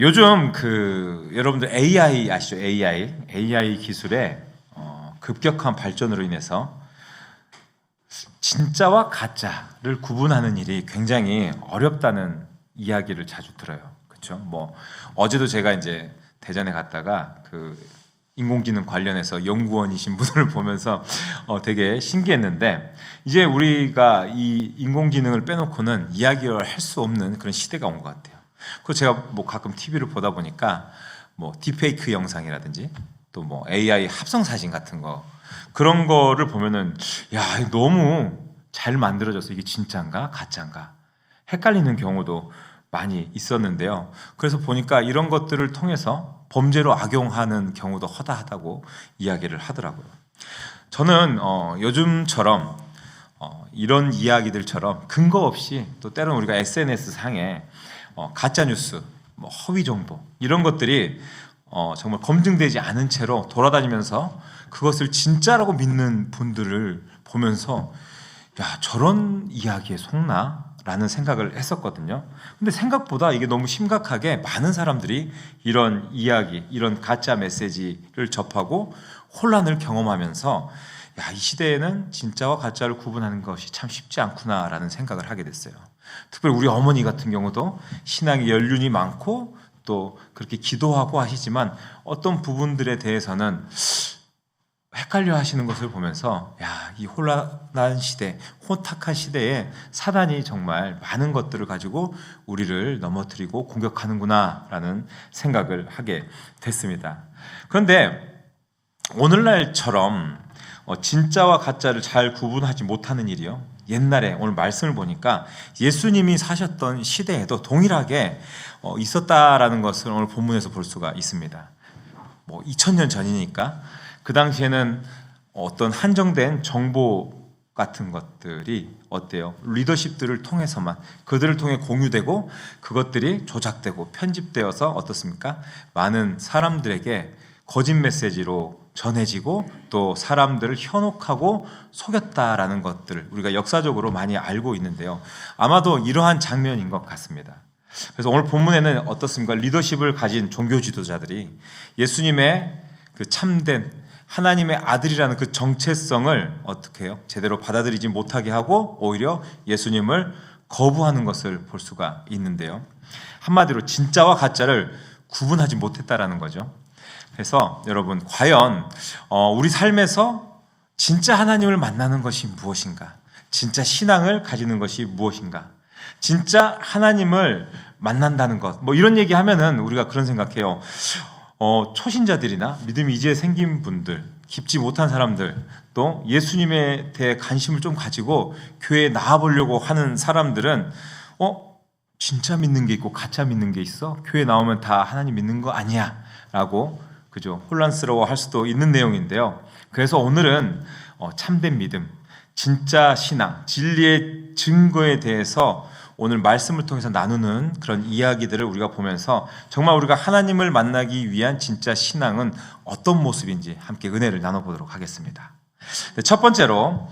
요즘 여러분들 AI 아시죠? AI 기술의 급격한 발전으로 인해서 진짜와 가짜를 구분하는 일이 굉장히 어렵다는 이야기를 자주 들어요. 그렇죠? 뭐 어제도 제가 이제 대전에 갔다가 인공지능 관련해서 연구원이신 분을 보면서 되게 신기했는데, 이제 우리가 이 인공지능을 빼놓고는 이야기를 할 수 없는 그런 시대가 온 것 같아요. 그리고 제가 뭐 가끔 TV를 보다 보니까 뭐 딥페이크 영상이라든지 또 뭐 AI 합성 사진 같은 거, 그런 거를 보면은 야, 너무 잘 만들어져서 이게 진짜인가 가짜인가 헷갈리는 경우도 많이 있었는데요. 그래서 보니까 이런 것들을 통해서 범죄로 악용하는 경우도 허다하다고 이야기를 하더라고요. 저는 요즘처럼 이런 이야기들처럼 근거 없이, 또 때로는 우리가 SNS 상에 가짜 뉴스, 뭐 허위 정보, 이런 것들이 정말 검증되지 않은 채로 돌아다니면서 그것을 진짜라고 믿는 분들을 보면서 야, 저런 이야기에 속나? 라는 생각을 했었거든요. 근데 생각보다 이게 너무 심각하게 많은 사람들이 이런 이야기, 이런 가짜 메시지를 접하고 혼란을 경험하면서 야, 이 시대에는 진짜와 가짜를 구분하는 것이 참 쉽지 않구나라는 생각을 하게 됐어요. 특별히 우리 어머니 같은 경우도 신앙의 연륜이 많고 또 그렇게 기도하고 하시지만 어떤 부분들에 대해서는 헷갈려 하시는 것을 보면서 야, 이 혼란한 시대, 혼탁한 시대에 사단이 정말 많은 것들을 가지고 우리를 넘어뜨리고 공격하는구나 라는 생각을 하게 됐습니다. 그런데 오늘날처럼 진짜와 가짜를 잘 구분하지 못하는 일이요, 옛날에 오늘 말씀을 보니까 예수님이 사셨던 시대에도 동일하게 있었다라는 것을 오늘 본문에서 볼 수가 있습니다. 뭐 2000년 전이니까 그 당시에는 어떤 한정된 정보 같은 것들이 어때요? 리더십들을 통해서만, 그들을 통해 공유되고 그것들이 조작되고 편집되어서 어떻습니까? 많은 사람들에게 거짓 메시지로 전해지고 또 사람들을 현혹하고 속였다라는 것들을 우리가 역사적으로 많이 알고 있는데요. 아마도 이러한 장면인 것 같습니다. 그래서 오늘 본문에는 어떻습니까? 리더십을 가진 종교 지도자들이 예수님의 그 참된 하나님의 아들이라는 그 정체성을 어떻게 해요? 제대로 받아들이지 못하게 하고 오히려 예수님을 거부하는 것을 볼 수가 있는데요. 한마디로 진짜와 가짜를 구분하지 못했다라는 거죠. 그래서 여러분, 과연 우리 삶에서 진짜 하나님을 만나는 것이 무엇인가? 진짜 신앙을 가지는 것이 무엇인가? 진짜 하나님을 만난다는 것, 뭐 이런 얘기 하면은 우리가 그런 생각해요. 초신자들이나 믿음이 이제 생긴 분들, 깊지 못한 사람들, 또 예수님에 대해 관심을 좀 가지고 교회에 나와보려고 하는 사람들은 진짜 믿는 게 있고 가짜 믿는 게 있어? 교회 나오면 다 하나님 믿는 거 아니야? 라고 그죠? 혼란스러워 할 수도 있는 내용인데요. 그래서 오늘은 참된 믿음, 진짜 신앙, 진리의 증거에 대해서 오늘 말씀을 통해서 나누는 그런 이야기들을 우리가 보면서 정말 우리가 하나님을 만나기 위한 진짜 신앙은 어떤 모습인지 함께 은혜를 나눠보도록 하겠습니다. 첫 번째로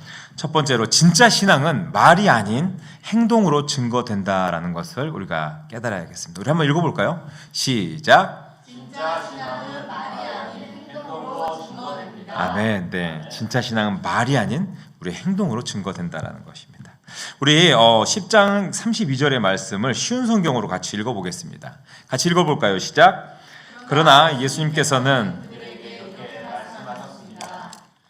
진짜 신앙은 말이 아닌 행동으로 증거된다라는 것을 우리가 깨달아야겠습니다. 우리 한번 읽어볼까요? 시작. 진짜 신앙은 말이 아닌 행동으로 증거됩니다. 아멘. 네, 진짜 신앙은 말이 아닌 우리의 행동으로 증거된다라는 것입니다. 우리 10장 32절의 말씀을 쉬운 성경으로 같이 읽어보겠습니다. 같이 읽어볼까요? 시작. 그러나 예수님께서는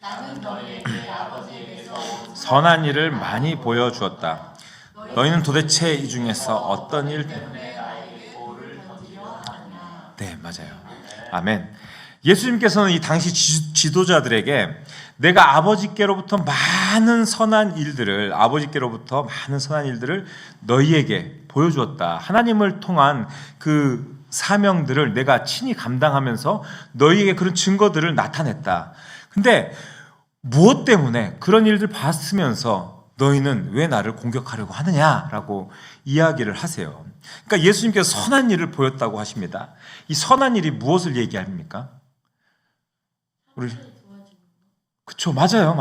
나는 너희에게 아버지에게서 선한 일을 많이 보여주었다. 너희는 도대체 이 중에서 어떤 일 때문에 나에게 돌을 던지려 하느냐. 네, 맞아요. 아멘. 예수님께서는 이 당시 지도자들에게 내가 아버지께로부터 많은 선한 일들을 너희에게 보여주었다. 하나님을 통한 그 사명들을 내가 친히 감당하면서 너희에게 그런 증거들을 나타냈다. 근데 무엇 때문에 그런 일들 봤으면서 너희는 왜 나를 공격하려고 하느냐라고 이야기를 하세요. 그러니까 예수님께서 선한 일을 보였다고 하십니다. 이 선한 일이 무엇을 얘기합니까? 우리 그렇죠, 맞아요.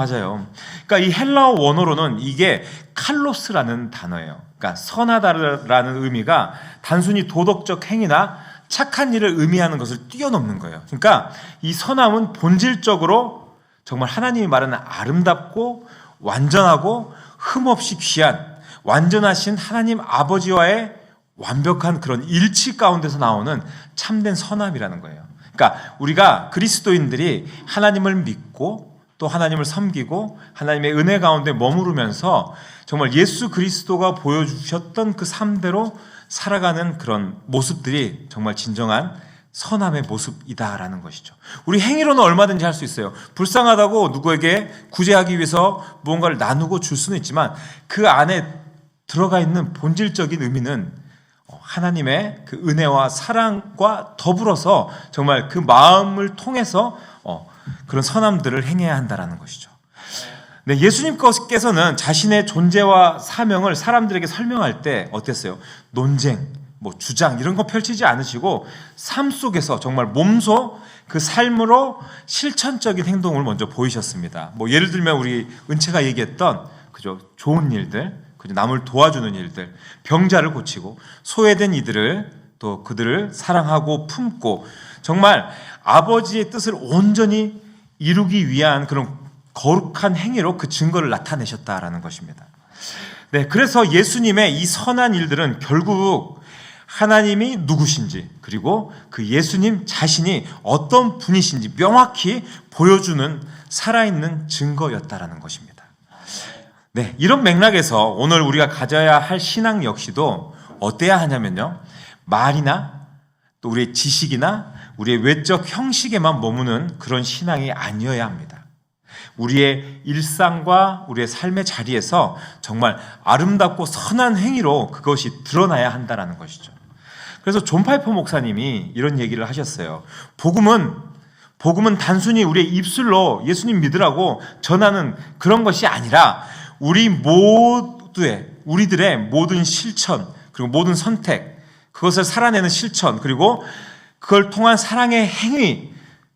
그러니까 이 헬라어 원어로는 이게 칼로스라는 단어예요. 그러니까 선하다라는 의미가 단순히 도덕적 행위나 착한 일을 의미하는 것을 뛰어넘는 거예요. 그러니까 이 선함은 본질적으로 정말 하나님이 말하는 아름답고 완전하고 흠없이 귀한 완전하신 하나님 아버지와의 완벽한 그런 일치 가운데서 나오는 참된 선함이라는 거예요. 그러니까 우리가 그리스도인들이 하나님을 믿고 또 하나님을 섬기고 하나님의 은혜 가운데 머무르면서 정말 예수 그리스도가 보여주셨던 그 삶대로 살아가는 그런 모습들이 정말 진정한 선함의 모습이다라는 것이죠. 우리 행위로는 얼마든지 할 수 있어요. 불쌍하다고 누구에게 구제하기 위해서 무언가를 나누고 줄 수는 있지만 그 안에 들어가 있는 본질적인 의미는 하나님의 그 은혜와 사랑과 더불어서 정말 그 마음을 통해서 그런 선함들을 행해야 한다라는 것이죠. 네, 예수님께서는 자신의 존재와 사명을 사람들에게 설명할 때 어땠어요? 논쟁, 주장 이런 거 펼치지 않으시고 삶 속에서 정말 몸소 그 삶으로 실천적인 행동을 먼저 보이셨습니다. 예를 들면 우리 은채가 얘기했던 그죠, 좋은 일들, 그죠, 남을 도와주는 일들, 병자를 고치고 소외된 이들을 또 그들을 사랑하고 품고 정말 아버지의 뜻을 온전히 이루기 위한 그런 거룩한 행위로 그 증거를 나타내셨다라는 것입니다. 네, 그래서 예수님의 이 선한 일들은 결국 하나님이 누구신지 그리고 그 예수님 자신이 어떤 분이신지 명확히 보여주는 살아있는 증거였다라는 것입니다. 네, 이런 맥락에서 오늘 우리가 가져야 할 신앙 역시도 어때야 하냐면요, 말이나 또 우리의 지식이나 우리의 외적 형식에만 머무는 그런 신앙이 아니어야 합니다. 우리의 일상과 우리의 삶의 자리에서 정말 아름답고 선한 행위로 그것이 드러나야 한다는 것이죠. 그래서 존 파이퍼 목사님이 이런 얘기를 하셨어요. 복음은 단순히 우리의 입술로 예수님 믿으라고 전하는 그런 것이 아니라 우리들의 모든 실천 그리고 모든 선택, 그것을 살아내는 실천, 그리고 그걸 통한 사랑의 행위,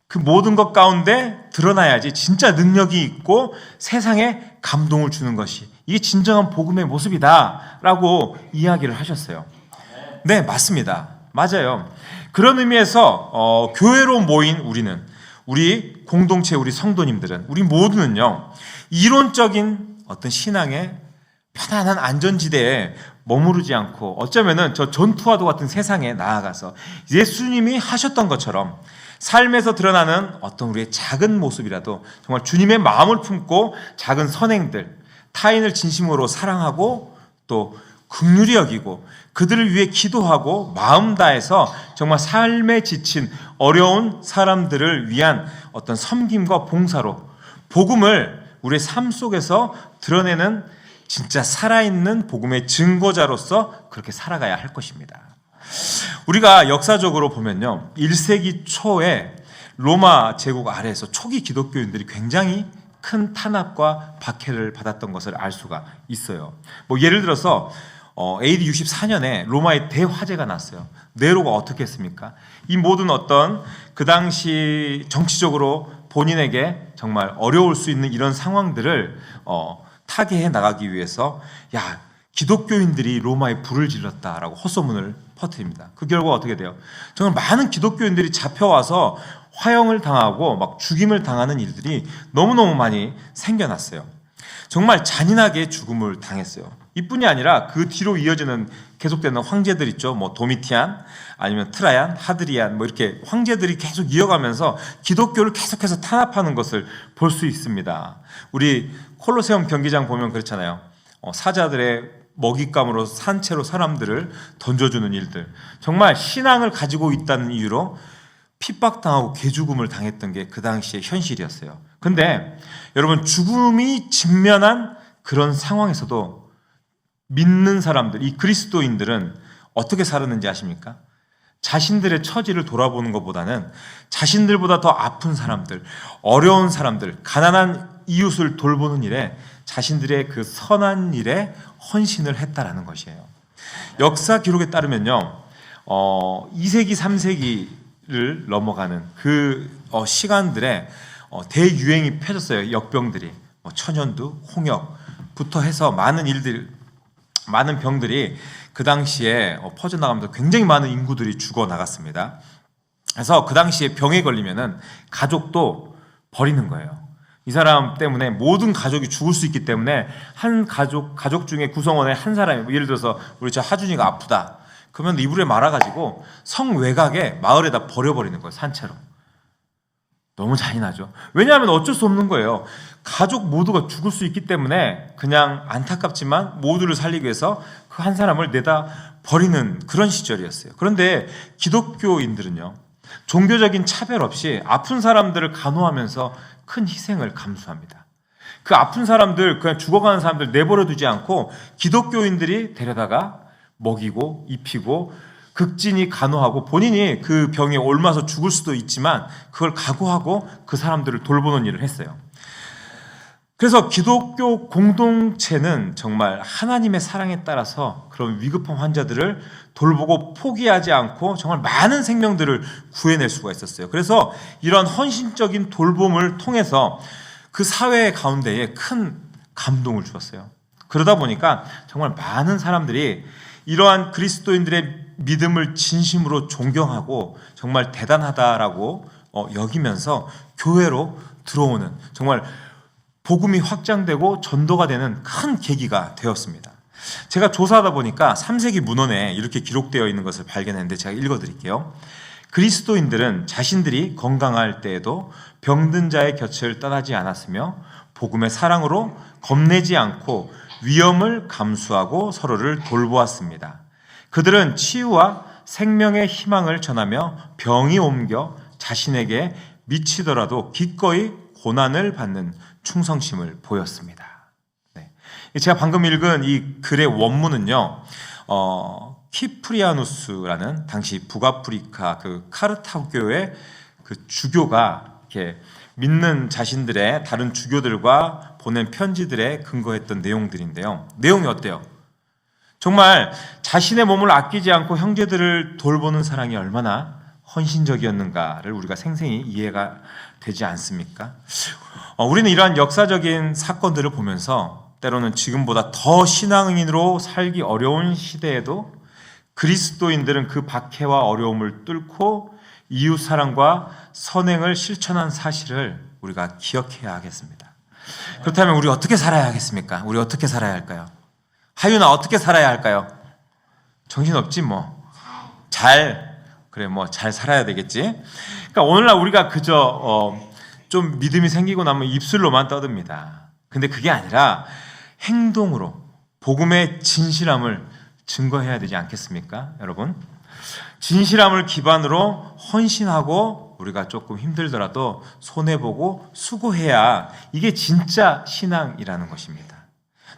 그 모든 것 가운데 드러나야지 진짜 능력이 있고 세상에 감동을 주는 것이 이게 진정한 복음의 모습이다라고 이야기를 하셨어요. 네, 맞습니다. 맞아요. 그런 의미에서 교회로 모인 우리 공동체, 우리 성도님들은, 우리 모두는요, 이론적인 어떤 신앙의 편안한 안전지대에 머무르지 않고 어쩌면은 저 전투화도 같은 세상에 나아가서 예수님이 하셨던 것처럼 삶에서 드러나는 어떤 우리의 작은 모습이라도 정말 주님의 마음을 품고 작은 선행들, 타인을 진심으로 사랑하고 또 긍휼히 여기고 그들을 위해 기도하고 마음 다해서 정말 삶에 지친 어려운 사람들을 위한 어떤 섬김과 봉사로 복음을 우리의 삶 속에서 드러내는 진짜 살아있는 복음의 증거자로서 그렇게 살아가야 할 것입니다. 우리가 역사적으로 보면요, 1세기 초에 로마 제국 아래에서 초기 기독교인들이 굉장히 큰 탄압과 박해를 받았던 것을 알 수가 있어요. 예를 들어서 AD 64년에 로마의 대화재가 났어요. 네로가 어떻게 했습니까? 이 모든 어떤 그 당시 정치적으로 본인에게 정말 어려울 수 있는 이런 상황들을 타개해 나가기 위해서 기독교인들이 로마에 불을 질렀다라고 헛소문을 퍼뜨립니다. 그 결과 어떻게 돼요? 정말 많은 기독교인들이 잡혀와서 화형을 당하고 막 죽임을 당하는 일들이 너무너무 많이 생겨났어요. 정말 잔인하게 죽음을 당했어요. 이뿐이 아니라 그 뒤로 이어지는 계속되는 황제들 있죠. 도미티안, 아니면 트라얀, 하드리안, 이렇게 황제들이 계속 이어가면서 기독교를 계속해서 탄압하는 것을 볼 수 있습니다. 우리 콜로세움 경기장 보면 그렇잖아요. 사자들의 먹잇감으로 산채로 사람들을 던져주는 일들, 정말 신앙을 가지고 있다는 이유로 핍박당하고 개죽음을 당했던 게 그 당시의 현실이었어요. 근데 여러분, 죽음이 직면한 그런 상황에서도 믿는 사람들, 이 그리스도인들은 어떻게 살았는지 아십니까? 자신들의 처지를 돌아보는 것보다는 자신들보다 더 아픈 사람들, 어려운 사람들, 가난한 이웃을 돌보는 일에 자신들의 그 선한 일에 헌신을 했다라는 것이에요. 역사 기록에 따르면요, 2세기, 3세기를 넘어가는 그 시간들에 대유행이 펴졌어요. 역병들이 천연두, 홍역부터 해서 많은 병들이 그 당시에 퍼져나가면서 굉장히 많은 인구들이 죽어나갔습니다. 그래서 그 당시에 병에 걸리면은 가족도 버리는 거예요. 이 사람 때문에 모든 가족이 죽을 수 있기 때문에 한 가족 중에 구성원의 한 사람이, 예를 들어서 우리 저 하준이가 아프다 그러면 이불에 말아가지고 성 외곽에 마을에다 버려버리는 거예요. 산채로. 너무 잔인하죠. 왜냐하면 어쩔 수 없는 거예요. 가족 모두가 죽을 수 있기 때문에 그냥 안타깝지만 모두를 살리기 위해서 그 한 사람을 내다 버리는 그런 시절이었어요. 그런데 기독교인들은요, 종교적인 차별 없이 아픈 사람들을 간호하면서 큰 희생을 감수합니다. 그 아픈 사람들, 그냥 죽어가는 사람들 내버려 두지 않고 기독교인들이 데려다가 먹이고 입히고 극진히 간호하고, 본인이 그 병에 옮아서 죽을 수도 있지만 그걸 각오하고 그 사람들을 돌보는 일을 했어요. 그래서 기독교 공동체는 정말 하나님의 사랑에 따라서 그런 위급한 환자들을 돌보고 포기하지 않고 정말 많은 생명들을 구해낼 수가 있었어요. 그래서 이런 헌신적인 돌봄을 통해서 그 사회 가운데에 큰 감동을 주었어요. 그러다 보니까 정말 많은 사람들이 이러한 그리스도인들의 믿음을 진심으로 존경하고 정말 대단하다라고 여기면서 교회로 들어오는, 정말 복음이 확장되고 전도가 되는 큰 계기가 되었습니다. 제가 조사하다 보니까 3세기 문헌에 이렇게 기록되어 있는 것을 발견했는데 제가 읽어드릴게요. 그리스도인들은 자신들이 건강할 때에도 병든 자의 곁을 떠나지 않았으며 복음의 사랑으로 겁내지 않고 위험을 감수하고 서로를 돌보았습니다. 그들은 치유와 생명의 희망을 전하며 병이 옮겨 자신에게 미치더라도 기꺼이 고난을 받는 충성심을 보였습니다. 네. 제가 방금 읽은 이 글의 원문은요, 키프리아누스라는 당시 북아프리카 그 카르타고교의 그 주교가 이렇게 믿는 자신들의 다른 주교들과 보낸 편지들에 근거했던 내용들인데요. 내용이 어때요? 정말 자신의 몸을 아끼지 않고 형제들을 돌보는 사랑이 얼마나 헌신적이었는가를 우리가 생생히 이해가 되지 않습니까? 우리는 이러한 역사적인 사건들을 보면서 때로는 지금보다 더 신앙인으로 살기 어려운 시대에도 그리스도인들은 그 박해와 어려움을 뚫고 이웃사랑과 선행을 실천한 사실을 우리가 기억해야 하겠습니다. 그렇다면 우리 어떻게 살아야 하겠습니까? 우리 어떻게 살아야 할까요? 하윤아, 어떻게 살아야 할까요? 정신없지 뭐. 그래 뭐 잘 살아야 되겠지. 그러니까 오늘날 우리가 그저 좀 믿음이 생기고 나면 입술로만 떠듭니다. 근데 그게 아니라 행동으로 복음의 진실함을 증거해야 되지 않겠습니까, 여러분? 진실함을 기반으로 헌신하고 우리가 조금 힘들더라도 손해보고 수고해야 이게 진짜 신앙이라는 것입니다.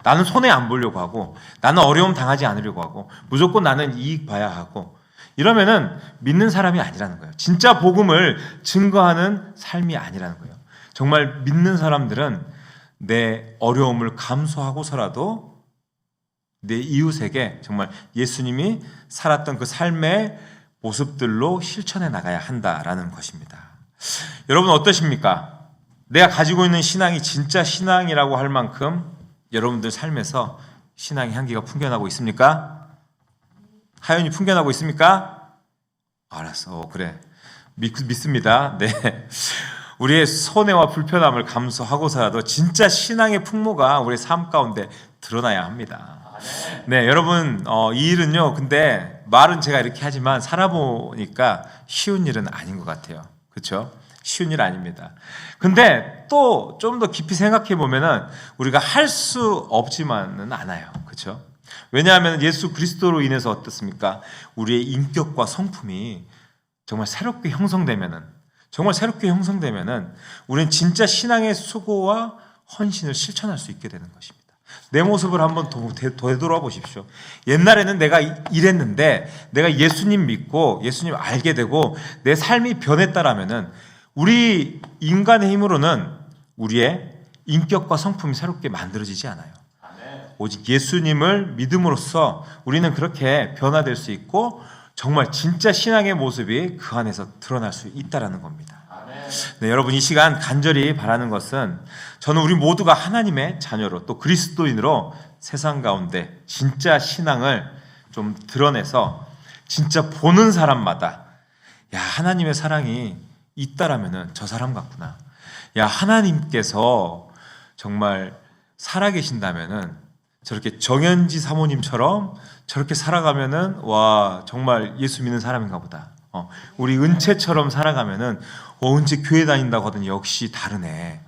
나는 손해 안 보려고 하고, 나는 어려움 당하지 않으려고 하고, 무조건 나는 이익 봐야 하고, 이러면은 믿는 사람이 아니라는 거예요. 진짜 복음을 증거하는 삶이 아니라는 거예요. 정말 믿는 사람들은 내 어려움을 감수하고서라도 내 이웃에게 정말 예수님이 살았던 그 삶의 모습들로 실천해 나가야 한다라는 것입니다. 여러분 어떠십니까? 내가 가지고 있는 신앙이 진짜 신앙이라고 할 만큼 여러분들 삶에서 신앙의 향기가 풍겨나고 있습니까? 하연이 풍겨나고 있습니까? 알았어. 그래. 믿습니다. 네. 우리의 손해와 불편함을 감수하고서라도 진짜 신앙의 풍모가 우리의 삶 가운데 드러나야 합니다. 네, 여러분, 이 일은요, 근데 말은 제가 이렇게 하지만 살아보니까 쉬운 일은 아닌 것 같아요. 그렇죠? 쉬운 일 아닙니다. 근데 또 좀 더 깊이 생각해 보면은 우리가 할 수 없지만은 않아요. 그렇죠? 왜냐하면 예수 그리스도로 인해서 어떻습니까? 우리의 인격과 성품이 정말 새롭게 형성되면은 우리는 진짜 신앙의 수고와 헌신을 실천할 수 있게 되는 것입니다. 내 모습을 한번 되돌아 보십시오. 옛날에는 내가 이랬는데 내가 예수님 믿고 예수님 알게 되고 내 삶이 변했다라면은 우리 인간의 힘으로는 우리의 인격과 성품이 새롭게 만들어지지 않아요. 오직 예수님을 믿음으로써 우리는 그렇게 변화될 수 있고 정말 진짜 신앙의 모습이 그 안에서 드러날 수 있다라는 겁니다. 네, 여러분 이 시간 간절히 바라는 것은 저는 우리 모두가 하나님의 자녀로 또 그리스도인으로 세상 가운데 진짜 신앙을 좀 드러내서 진짜 보는 사람마다 야, 하나님의 사랑이 있다라면은 저 사람 같구나. 야, 하나님께서 정말 살아계신다면은 저렇게 정현지 사모님처럼 저렇게 살아가면은 와, 정말 예수 믿는 사람인가 보다. 우리 은채처럼 살아가면은 은채 교회 다닌다고 하더니 역시 다르네.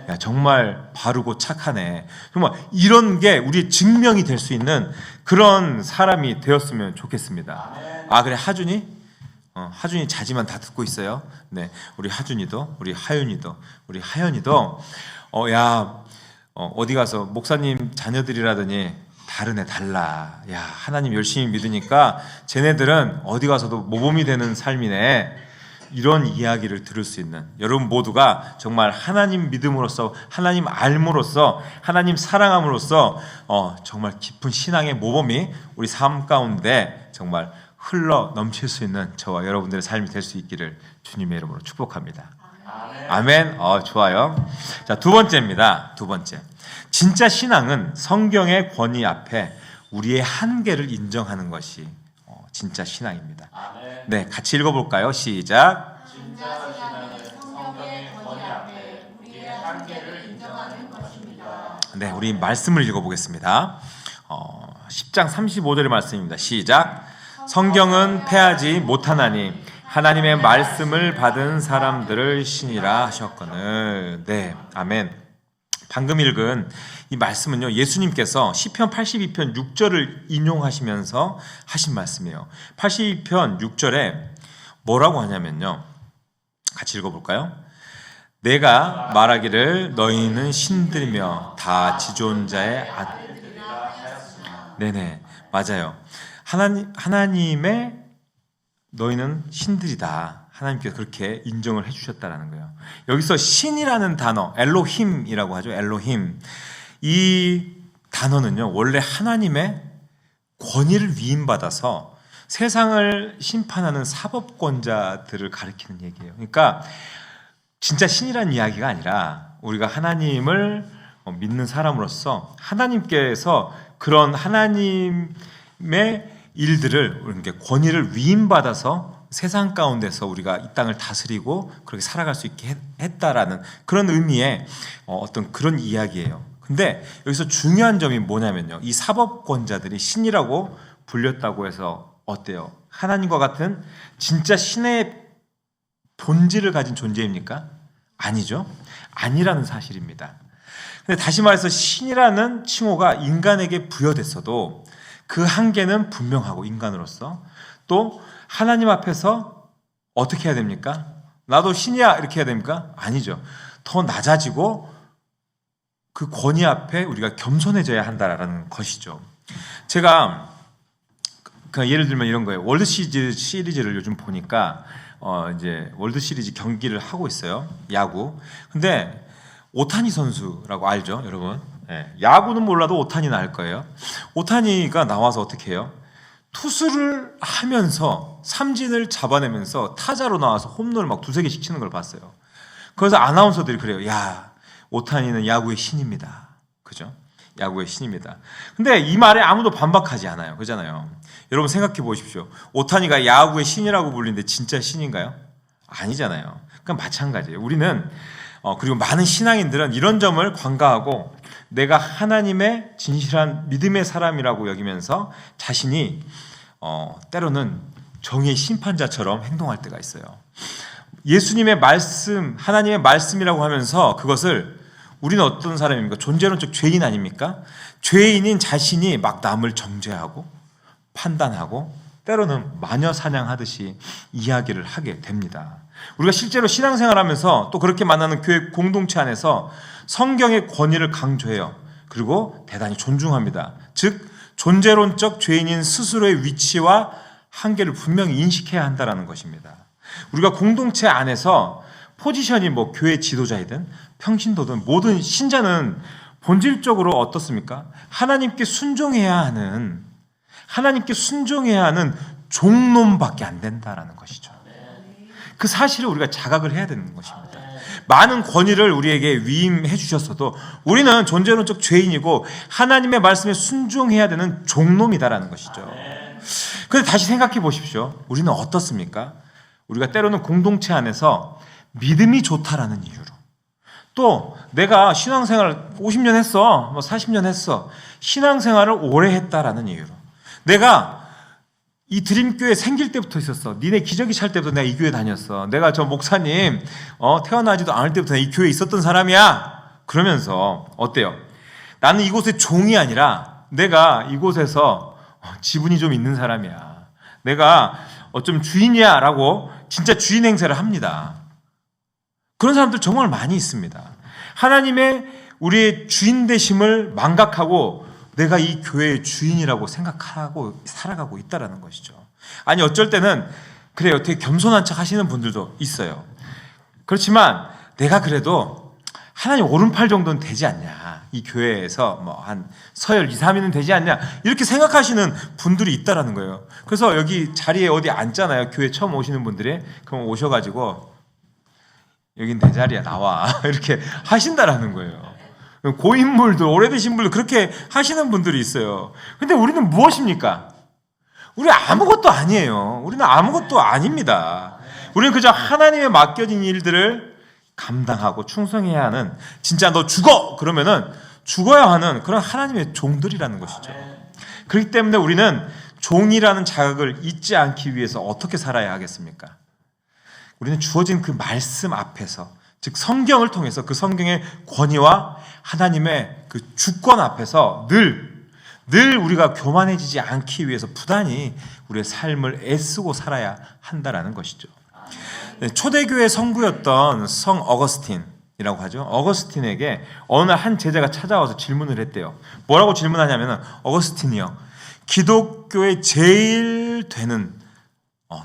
야, 정말 바르고 착하네. 정말 이런 게 우리의 증명이 될 수 있는 그런 사람이 되었으면 좋겠습니다. 아, 그래, 하준이? 하준이 자지만 다 듣고 있어요. 네, 우리 하준이도, 우리 하윤이도, 우리 하연이도, 어디 가서 목사님 자녀들이라더니 다르네, 달라. 야, 하나님 열심히 믿으니까 쟤네들은 어디 가서도 모범이 되는 삶이네. 이런 이야기를 들을 수 있는 여러분 모두가 정말 하나님 믿음으로써, 하나님 알므로써, 하나님 사랑함으로써 정말 깊은 신앙의 모범이 우리 삶 가운데 정말 흘러 넘칠 수 있는 저와 여러분들의 삶이 될 수 있기를 주님의 이름으로 축복합니다. 아멘. 좋아요. 자, 두 번째입니다. 두 번째. 진짜 신앙은 성경의 권위 앞에 우리의 한계를 인정하는 것이 진짜 신앙입니다. 네, 같이 읽어볼까요? 시작. 진짜 신앙은 성경의 권위 앞에 우리의 한계를 인정하는 것입니다. 네, 우리 말씀을 읽어보겠습니다. 10장 35절의 말씀입니다. 시작. 성경은 패하지 못하나니 하나님의 말씀을 받은 사람들을 신이라 하셨거늘. 네, 아멘. 방금 읽은 이 말씀은요, 예수님께서 시편 82편 6절을 인용하시면서 하신 말씀이에요. 82편 6절에 뭐라고 하냐면요, 같이 읽어볼까요? 내가 말하기를 너희는 신들이며 다 지존자의 아들이라 하였으나. 네네, 맞아요. 하나님의 너희는 신들이다. 하나님께서 그렇게 인정을 해주셨다라는 거예요. 여기서 신이라는 단어, 엘로힘이라고 하죠. 엘로힘. 이 단어는요, 원래 하나님의 권위를 위임받아서 세상을 심판하는 사법권자들을 가리키는 얘기예요. 그러니까 진짜 신이라는 이야기가 아니라 우리가 하나님을 믿는 사람으로서 하나님께서 그런 하나님의 일들을 이렇게 권위를 위임받아서 세상 가운데서 우리가 이 땅을 다스리고 그렇게 살아갈 수 있게 했다라는 그런 의미의 어떤 그런 이야기예요. 근데 여기서 중요한 점이 뭐냐면요, 이 사법권자들이 신이라고 불렸다고 해서 어때요? 하나님과 같은 진짜 신의 본질을 가진 존재입니까? 아니죠. 아니라는 사실입니다. 근데 다시 말해서 신이라는 칭호가 인간에게 부여됐어도 그 한계는 분명하고, 인간으로서 또 하나님 앞에서 어떻게 해야 됩니까? 나도 신이야 이렇게 해야 됩니까? 아니죠. 더 낮아지고 그 권위 앞에 우리가 겸손해져야 한다라는 것이죠. 제가 예를 들면 이런 거예요. 월드 시리즈를 요즘 보니까 이제 월드 시리즈 경기를 하고 있어요. 야구. 근데 오타니 선수라고 알죠, 여러분? 네. 야구는 몰라도 오타니는 알 거예요. 오타니가 나와서 어떻게 해요? 투수를 하면서 삼진을 잡아내면서 타자로 나와서 홈런을 막 두세 개씩 치는 걸 봤어요. 그래서 아나운서들이 그래요. 야, 오타니는 야구의 신입니다. 그죠? 야구의 신입니다. 근데 이 말에 아무도 반박하지 않아요. 그잖아요. 여러분 생각해 보십시오. 오타니가 야구의 신이라고 불리는데 진짜 신인가요? 아니잖아요. 그러니까 마찬가지예요. 우리는 그리고 많은 신앙인들은 이런 점을 관가하고 내가 하나님의 진실한 믿음의 사람이라고 여기면서 자신이 때로는 정의의 심판자처럼 행동할 때가 있어요. 예수님의 말씀, 하나님의 말씀이라고 하면서 그것을 우리는 어떤 사람입니까? 존재론적 죄인 아닙니까? 죄인인 자신이 막 남을 정죄하고 판단하고 때로는 마녀 사냥하듯이 이야기를 하게 됩니다. 우리가 실제로 신앙생활하면서 또 그렇게 만나는 교회 공동체 안에서 성경의 권위를 강조해요. 그리고 대단히 존중합니다. 즉 존재론적 죄인인 스스로의 위치와 한계를 분명히 인식해야 한다는 것입니다. 우리가 공동체 안에서 포지션이 뭐 교회 지도자이든 평신도든 모든 신자는 본질적으로 어떻습니까? 하나님께 순종해야 하는 종놈밖에 안 된다라는 것이죠. 그 사실을 우리가 자각을 해야 되는 것입니다. 많은 권위를 우리에게 위임해 주셨어도 우리는 존재론적 죄인이고 하나님의 말씀에 순종해야 되는 종놈이다라는 것이죠. 근데 다시 생각해 보십시오. 우리는 어떻습니까? 우리가 때로는 공동체 안에서 믿음이 좋다라는 이유로, 또 내가 신앙생활을 50년 했어, 뭐 40년 했어, 신앙생활을 오래 했다라는 이유로, 내가 이 드림교회 생길 때부터 있었어, 니네 기저귀 찰 때부터 내가 이 교회 다녔어, 내가 저 목사님 태어나지도 않을 때부터 내가 이 교회에 있었던 사람이야, 그러면서 어때요? 나는 이곳의 종이 아니라 내가 이곳에서 지분이 좀 있는 사람이야, 내가 좀 주인이야 라고 진짜 주인 행세를 합니다. 그런 사람들 정말 많이 있습니다. 하나님의 우리의 주인 되심을 망각하고 내가 이 교회의 주인이라고 생각하고 살아가고 있다는 것이죠. 아니 어쩔 때는 그래요, 되게 겸손한 척 하시는 분들도 있어요. 그렇지만 내가 그래도 하나님 오른팔 정도는 되지 않냐, 이 교회에서 뭐 한 서열 2, 3위는 되지 않냐, 이렇게 생각하시는 분들이 있다라는 거예요. 그래서 여기 자리에 어디 앉잖아요, 교회 처음 오시는 분들이. 그럼 오셔가지고 여긴 내 자리야, 나와 이렇게 하신다라는 거예요. 고인물들, 오래되신 분들 그렇게 하시는 분들이 있어요. 근데 우리는 무엇입니까? 우리 아무것도 아니에요. 우리는 아무것도 아닙니다. 우리는 그저 하나님의 맡겨진 일들을 감당하고 충성해야 하는, 진짜 너 죽어! 그러면은 죽어야 하는 그런 하나님의 종들이라는 것이죠. 그렇기 때문에 우리는 종이라는 자격을 잊지 않기 위해서 어떻게 살아야 하겠습니까? 우리는 주어진 그 말씀 앞에서, 즉 성경을 통해서 그 성경의 권위와 하나님의 그 주권 앞에서 늘 우리가 교만해지지 않기 위해서 부단히 우리의 삶을 애쓰고 살아야 한다라는 것이죠. 초대교회 성부였던 성 어거스틴이라고 하죠. 어거스틴에게 어느 날 한 제자가 찾아와서 질문을 했대요. 뭐라고 질문하냐면, 어거스틴이요, 기독교의 제일 되는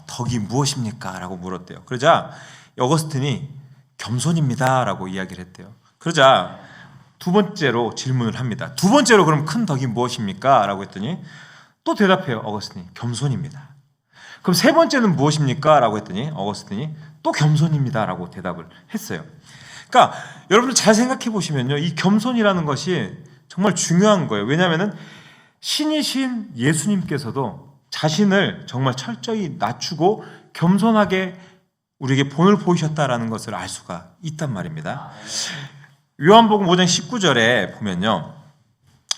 덕이 무엇입니까? 라고 물었대요. 그러자 어거스틴이 겸손입니다 라고 이야기를 했대요. 그러자 두 번째로 질문을 합니다. 두 번째로 그럼 큰 덕이 무엇입니까? 라고 했더니 또 대답해요, 어거스틴이. 겸손입니다. 그럼 세 번째는 무엇입니까? 라고 했더니 어거스틴이 또 겸손입니다 라고 대답을 했어요. 그러니까 여러분들 잘 생각해 보시면요, 이 겸손이라는 것이 정말 중요한 거예요. 왜냐하면 신이신 예수님께서도 자신을 정말 철저히 낮추고 겸손하게 우리에게 본을 보이셨다라는 것을 알 수가 있단 말입니다. 요한복음 5장 19절에 보면요,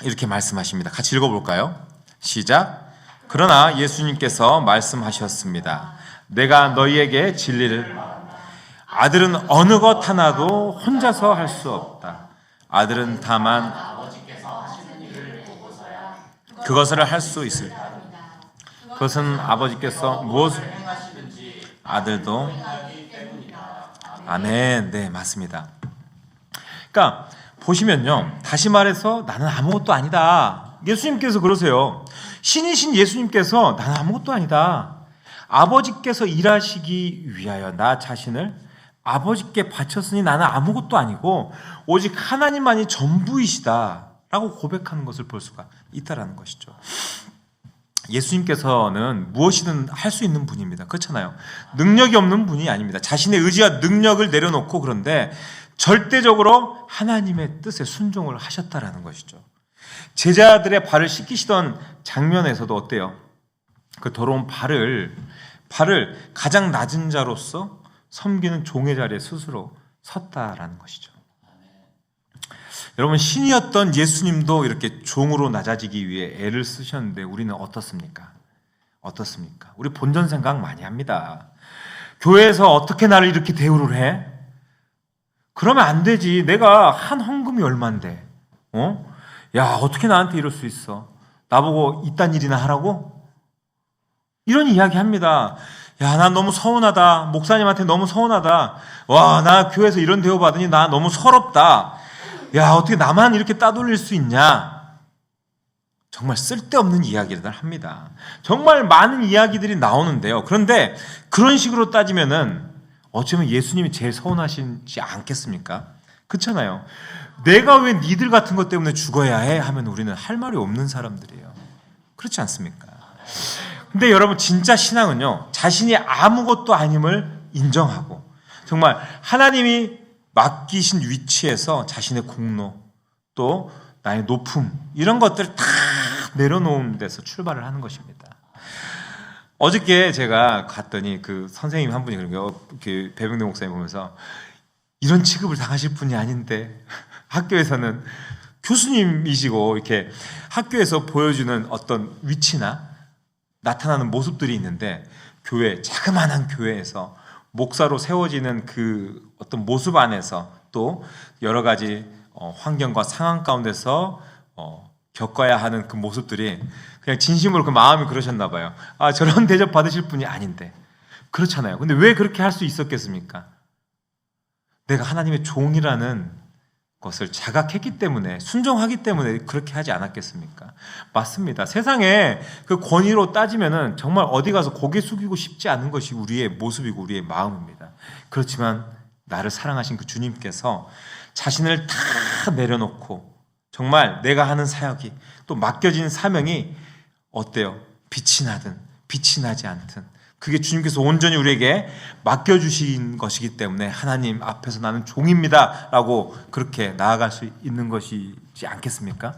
이렇게 말씀하십니다. 같이 읽어볼까요? 시작. 그러나 예수님께서 말씀하셨습니다. 내가 너희에게 진리를, 아들은 어느 것 하나도 혼자서 할 수 없다. 아들은 다만 그것을 할 수 있을, 그것은 아버지께서 무엇을 행하시든지 아들도. 아멘. 네, 맞습니다. 그러니까 보시면요, 다시 말해서 나는 아무것도 아니다. 예수님께서 그러세요. 신이신 예수님께서 나는 아무것도 아니다. 아버지께서 일하시기 위하여 나 자신을 아버지께 바쳤으니 나는 아무것도 아니고 오직 하나님만이 전부이시다라고 고백하는 것을 볼 수가 있다라는 것이죠. 예수님께서는 무엇이든 할 수 있는 분입니다. 그렇잖아요. 능력이 없는 분이 아닙니다. 자신의 의지와 능력을 내려놓고, 그런데 절대적으로 하나님의 뜻에 순종을 하셨다라는 것이죠. 제자들의 발을 씻기시던 장면에서도 어때요? 그 더러운 발을 가장 낮은 자로서 섬기는 종의 자리에 스스로 섰다라는 것이죠. 여러분, 신이었던 예수님도 이렇게 종으로 낮아지기 위해 애를 쓰셨는데 우리는 어떻습니까? 우리 본전 생각 많이 합니다. 교회에서 어떻게 나를 이렇게 대우를 해? 그러면 안 되지. 내가 한 헌금이 얼만데, 야, 어떻게 나한테 이럴 수 있어? 나보고 이딴 일이나 하라고? 이런 이야기 합니다. 야, 난 너무 서운하다. 목사님한테 너무 서운하다. 와, 나 교회에서 이런 대우 받으니 나 너무 서럽다. 야, 어떻게 나만 이렇게 따돌릴 수 있냐? 정말 쓸데없는 이야기를 합니다. 정말 많은 이야기들이 나오는데요. 그런데 그런 식으로 따지면은 어쩌면 예수님이 제일 서운하시지 않겠습니까? 그렇잖아요. 내가 왜 니들 같은 것 때문에 죽어야 해? 하면 우리는 할 말이 없는 사람들이에요. 그렇지 않습니까? 근데 여러분, 진짜 신앙은요, 자신이 아무것도 아님을 인정하고 정말 하나님이 맡기신 위치에서 자신의 공로, 또 나의 높음, 이런 것들을 다 내려놓은 데서 출발을 하는 것입니다. 어저께 제가 갔더니 그 선생님 한 분이 그런 거예요. 그 배병대 목사님 보면서 이런 취급을 당하실 분이 아닌데 학교에서는 교수님이시고 이렇게 학교에서 보여주는 어떤 위치나 나타나는 모습들이 있는데 교회, 자그마한 교회에서 목사로 세워지는 그 어떤 모습 안에서 또 여러 가지 환경과 상황 가운데서 겪어야 하는 그 모습들이 그냥 진심으로 그 마음이 그러셨나 봐요. 아, 저런 대접 받으실 분이 아닌데. 그렇잖아요. 근데 왜 그렇게 할 수 있었겠습니까? 내가 하나님의 종이라는 것을 자각했기 때문에, 순종하기 때문에 그렇게 하지 않았겠습니까? 맞습니다. 세상에 그 권위로 따지면은 정말 어디 가서 고개 숙이고 싶지 않은 것이 우리의 모습이고 우리의 마음입니다. 그렇지만 나를 사랑하신 그 주님께서 자신을 다 내려놓고 정말 내가 하는 사역이 또 맡겨진 사명이 어때요? 빛이 나든 빛이 나지 않든 그게 주님께서 온전히 우리에게 맡겨주신 것이기 때문에 하나님 앞에서 나는 종입니다 라고 그렇게 나아갈 수 있는 것이지 않겠습니까?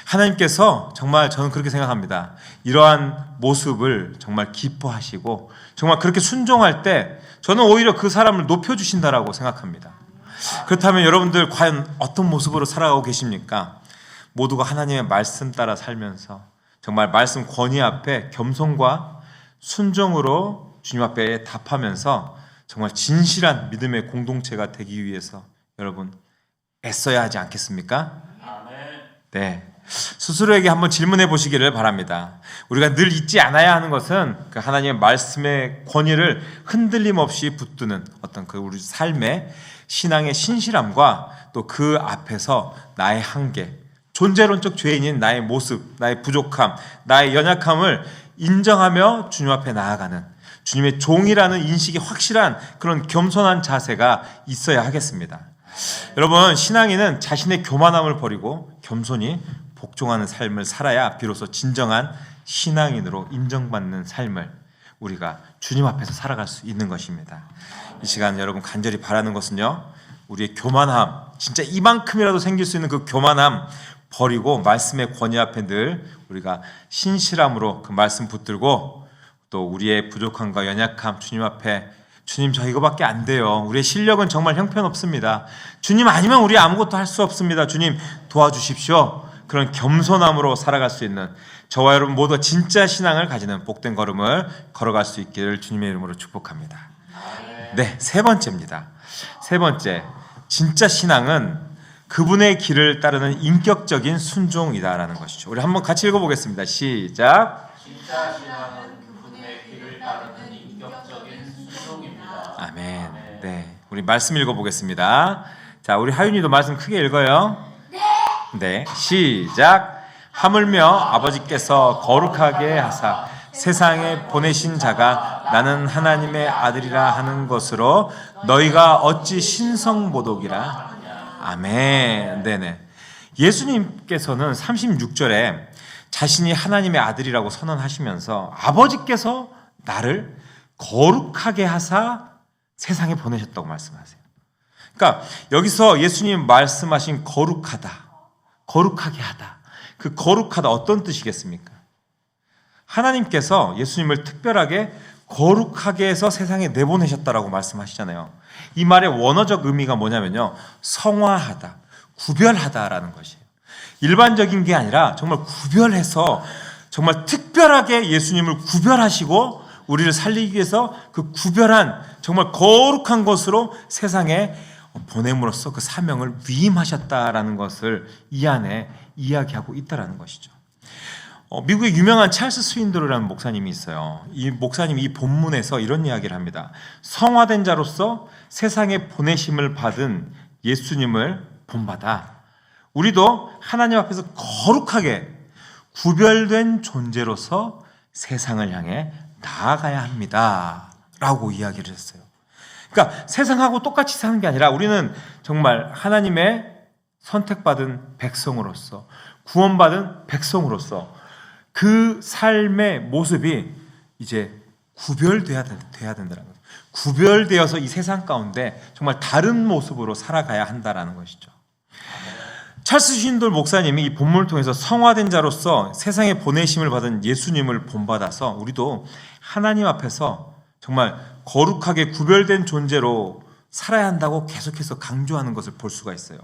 하나님께서 정말 저는 그렇게 생각합니다. 이러한 모습을 정말 기뻐하시고 정말 그렇게 순종할 때 저는 오히려 그 사람을 높여주신다라고 생각합니다. 그렇다면 여러분들 과연 어떤 모습으로 살아가고 계십니까? 모두가 하나님의 말씀 따라 살면서 정말 말씀 권위 앞에 겸손과 순종으로 주님 앞에 답하면서 정말 진실한 믿음의 공동체가 되기 위해서 여러분 애써야 하지 않겠습니까? 네, 스스로에게 한번 질문해 보시기를 바랍니다. 우리가 늘 잊지 않아야 하는 것은 그 하나님의 말씀의 권위를 흔들림 없이 붙드는 어떤 그 우리 삶의 신앙의 신실함과 또 그 앞에서 나의 한계, 존재론적 죄인인 나의 모습, 나의 부족함, 나의 연약함을 인정하며 주님 앞에 나아가는 주님의 종이라는 인식이 확실한 그런 겸손한 자세가 있어야 하겠습니다. 여러분, 신앙인은 자신의 교만함을 버리고 겸손히 복종하는 삶을 살아야 비로소 진정한 신앙인으로 인정받는 삶을 우리가 주님 앞에서 살아갈 수 있는 것입니다. 이 시간 여러분 간절히 바라는 것은요, 우리의 교만함, 진짜 이만큼이라도 생길 수 있는 그 교만함 버리고 말씀의 권위 앞에 늘 우리가 신실함으로 그 말씀 붙들고 또 우리의 부족함과 연약함 주님 앞에, 주님 저 이거밖에 안 돼요, 우리의 실력은 정말 형편없습니다, 주님 아니면 우리 아무것도 할 수 없습니다, 주님 도와주십시오, 그런 겸손함으로 살아갈 수 있는 저와 여러분 모두 진짜 신앙을 가지는 복된 걸음을 걸어갈 수 있기를 주님의 이름으로 축복합니다. 네, 세 번째입니다. 세 번째, 진짜 신앙은 그분의 길을 따르는 인격적인 순종이다라는 것이죠. 우리 한번 같이 읽어보겠습니다. 시작. 진짜 신앙은 그분의 길을 따르는 인격적인 순종입니다. 아멘. 네, 우리 말씀 읽어보겠습니다. 자, 우리 하윤이도 말씀 크게 읽어요. 네, 시작. 하물며 아버지께서 거룩하게 하사 세상에 보내신 자가 나는 하나님의 아들이라 하는 것으로 너희가 어찌 신성모독이라. 아멘. 네네. 예수님께서는 36절에 자신이 하나님의 아들이라고 선언하시면서 아버지께서 나를 거룩하게 하사 세상에 보내셨다고 말씀하세요. 그러니까 여기서 예수님 말씀하신 거룩하다, 거룩하게 하다, 그 거룩하다 어떤 뜻이겠습니까? 하나님께서 예수님을 특별하게 거룩하게 해서 세상에 내보내셨다라고 말씀하시잖아요. 이 말의 원어적 의미가 뭐냐면요, 성화하다, 구별하다라는 것이에요. 일반적인 게 아니라 정말 구별해서 정말 특별하게 예수님을 구별하시고 우리를 살리기 위해서 그 구별한 정말 거룩한 것으로 세상에 보냄으로써 그 사명을 위임하셨다라는 것을 이 안에 이야기하고 있다라는 것이죠. 미국의 유명한 찰스 스윈도르라는 목사님이 있어요. 이 목사님이 이 본문에서 이런 이야기를 합니다. 성화된 자로서 세상에 보내심을 받은 예수님을 본받아 우리도 하나님 앞에서 거룩하게 구별된 존재로서 세상을 향해 나아가야 합니다 라고 이야기를 했어요. 그러니까 세상하고 똑같이 사는 게 아니라 우리는 정말 하나님의 선택받은 백성으로서, 구원받은 백성으로서 그 삶의 모습이 이제 구별돼야 된다는 거죠. 구별되어서 이 세상 가운데 정말 다른 모습으로 살아가야 한다라는 것이죠. 찰스 쉰돌 목사님이 이 본문을 통해서 성화된 자로서 세상에 보내심을 받은 예수님을 본받아서 우리도 하나님 앞에서 정말 거룩하게 구별된 존재로 살아야 한다고 계속해서 강조하는 것을 볼 수가 있어요.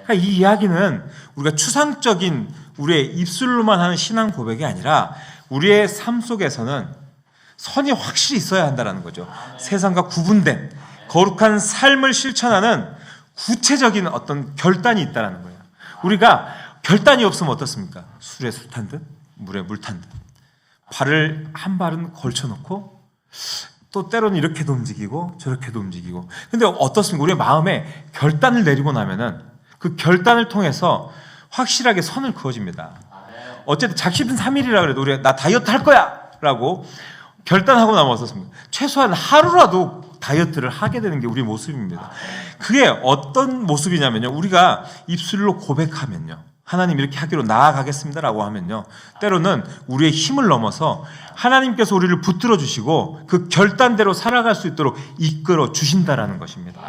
그러니까 이 이야기는 우리가 추상적인 우리의 입술로만 하는 신앙 고백이 아니라 우리의 삶 속에서는 선이 확실히 있어야 한다는 거죠. 세상과 구분된 거룩한 삶을 실천하는 구체적인 어떤 결단이 있다는 거예요. 우리가 결단이 없으면 어떻습니까? 술에 술 탄 듯, 물에 물 탄 듯. 발을 한 발은 걸쳐놓고 또 때로는 이렇게도 움직이고 저렇게도 움직이고. 근데 어떻습니까? 우리의 마음에 결단을 내리고 나면은 그 결단을 통해서 확실하게 선을 그어집니다. 어쨌든 작심은 3일이라 그래도 우리가 나 다이어트 할 거야! 라고 결단하고 나면 어떻습니까? 최소한 하루라도 다이어트를 하게 되는 게 우리 모습입니다. 그게 어떤 모습이냐면요. 우리가 입술로 고백하면요. 하나님 이렇게 하기로 나아가겠습니다라고 하면요. 때로는 우리의 힘을 넘어서 하나님께서 우리를 붙들어 주시고 그 결단대로 살아갈 수 있도록 이끌어 주신다라는 것입니다.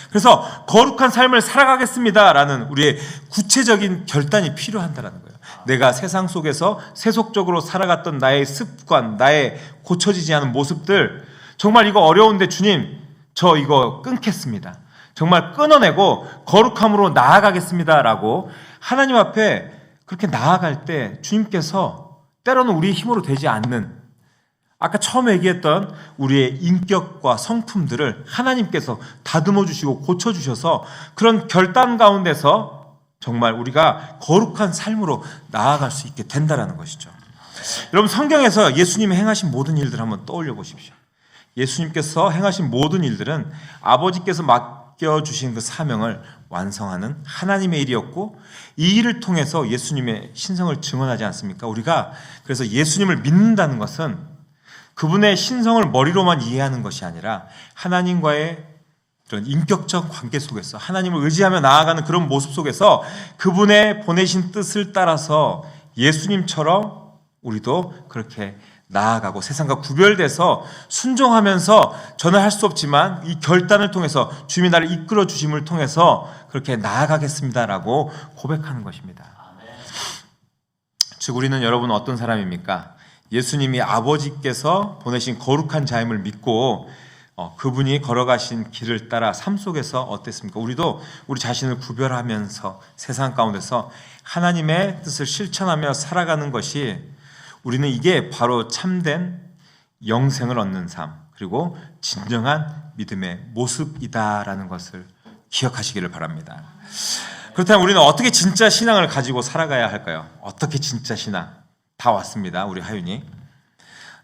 그래서 거룩한 삶을 살아가겠습니다라는 우리의 구체적인 결단이 필요한다라는 거예요. 내가 세상 속에서 세속적으로 살아갔던 나의 습관, 나의 고쳐지지 않은 모습들, 정말 이거 어려운데 주님, 저 이거 끊겠습니다. 정말 끊어내고 거룩함으로 나아가겠습니다라고 하나님 앞에 그렇게 나아갈 때 주님께서 때로는 우리의 힘으로 되지 않는, 아까 처음에 얘기했던 우리의 인격과 성품들을 하나님께서 다듬어 주시고 고쳐 주셔서 그런 결단 가운데서 정말 우리가 거룩한 삶으로 나아갈 수 있게 된다는 것이죠. 여러분, 성경에서 예수님이 행하신 모든 일들 한번 떠올려 보십시오. 예수님께서 행하신 모든 일들은 아버지께서 맡겨주신 그 사명을 완성하는 하나님의 일이었고, 이 일을 통해서 예수님의 신성을 증언하지 않습니까? 우리가 그래서 예수님을 믿는다는 것은 그분의 신성을 머리로만 이해하는 것이 아니라 하나님과의 그런 인격적 관계 속에서 하나님을 의지하며 나아가는 그런 모습 속에서 그분의 보내신 뜻을 따라서 예수님처럼 우리도 그렇게 나아가고 세상과 구별돼서 순종하면서 저는 할 수 없지만 이 결단을 통해서 주님이 나를 이끌어 주심을 통해서 그렇게 나아가겠습니다라고 고백하는 것입니다. 즉 우리는 여러분 어떤 사람입니까? 예수님이 아버지께서 보내신 거룩한 자임을 믿고 그분이 걸어가신 길을 따라 삶 속에서 어땠습니까? 우리도 우리 자신을 구별하면서 세상 가운데서 하나님의 뜻을 실천하며 살아가는 것이, 우리는 이게 바로 참된 영생을 얻는 삶, 그리고 진정한 믿음의 모습이다라는 것을 기억하시기를 바랍니다. 그렇다면 우리는 어떻게 진짜 신앙을 가지고 살아가야 할까요? 어떻게 진짜 신앙? 다 왔습니다. 우리 하윤이.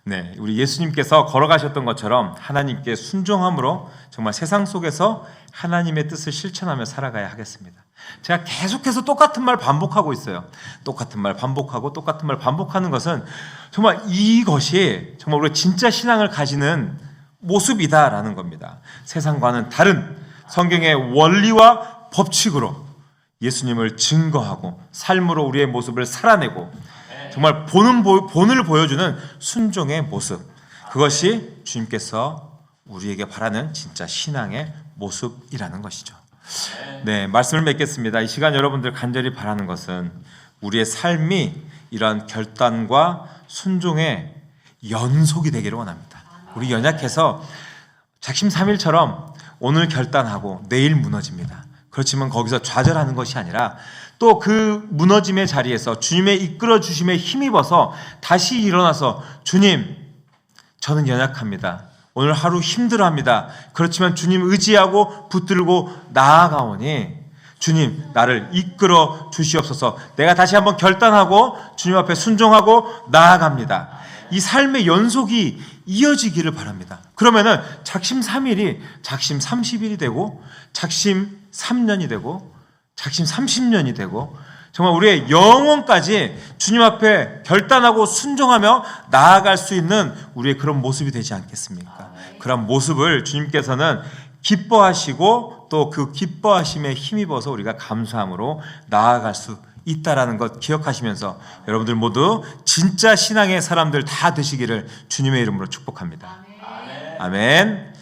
네, 우리 예수님께서 걸어가셨던 것처럼 하나님께 순종함으로 정말 세상 속에서 하나님의 뜻을 실천하며 살아가야 하겠습니다. 제가 계속해서 똑같은 말 반복하고 있어요. 똑같은 말 반복하고 똑같은 말 반복하는 것은 정말 이것이 정말 우리가 진짜 신앙을 가지는 모습이다라는 겁니다. 세상과는 다른 성경의 원리와 법칙으로 예수님을 증거하고 삶으로 우리의 모습을 살아내고 정말 본을 보여주는 순종의 모습, 그것이 주님께서 우리에게 바라는 진짜 신앙의 모습이라는 것이죠. 네, 말씀을 맺겠습니다. 이 시간 여러분들 간절히 바라는 것은 우리의 삶이 이러한 결단과 순종의 연속이 되기를 원합니다. 우리 연약해서 작심삼일처럼 오늘 결단하고 내일 무너집니다. 그렇지만 거기서 좌절하는 것이 아니라 또 그 무너짐의 자리에서 주님의 이끌어 주심에 힘입어서 다시 일어나서 주님, 저는 연약합니다. 오늘 하루 힘들어합니다. 그렇지만 주님 의지하고 붙들고 나아가오니 주님 나를 이끌어 주시옵소서. 내가 다시 한번 결단하고 주님 앞에 순종하고 나아갑니다. 이 삶의 연속이 이어지기를 바랍니다. 그러면은 작심 3일이 작심 30일이 되고 작심 3년이 되고 작심 30년이 되고 정말 우리의 영혼까지 주님 앞에 결단하고 순종하며 나아갈 수 있는 우리의 그런 모습이 되지 않겠습니까? 그런 모습을 주님께서는 기뻐하시고 또 그 기뻐하심에 힘입어서 우리가 감사함으로 나아갈 수 있다라는 것 기억하시면서 여러분들 모두 진짜 신앙의 사람들 다 되시기를 주님의 이름으로 축복합니다. 아멘.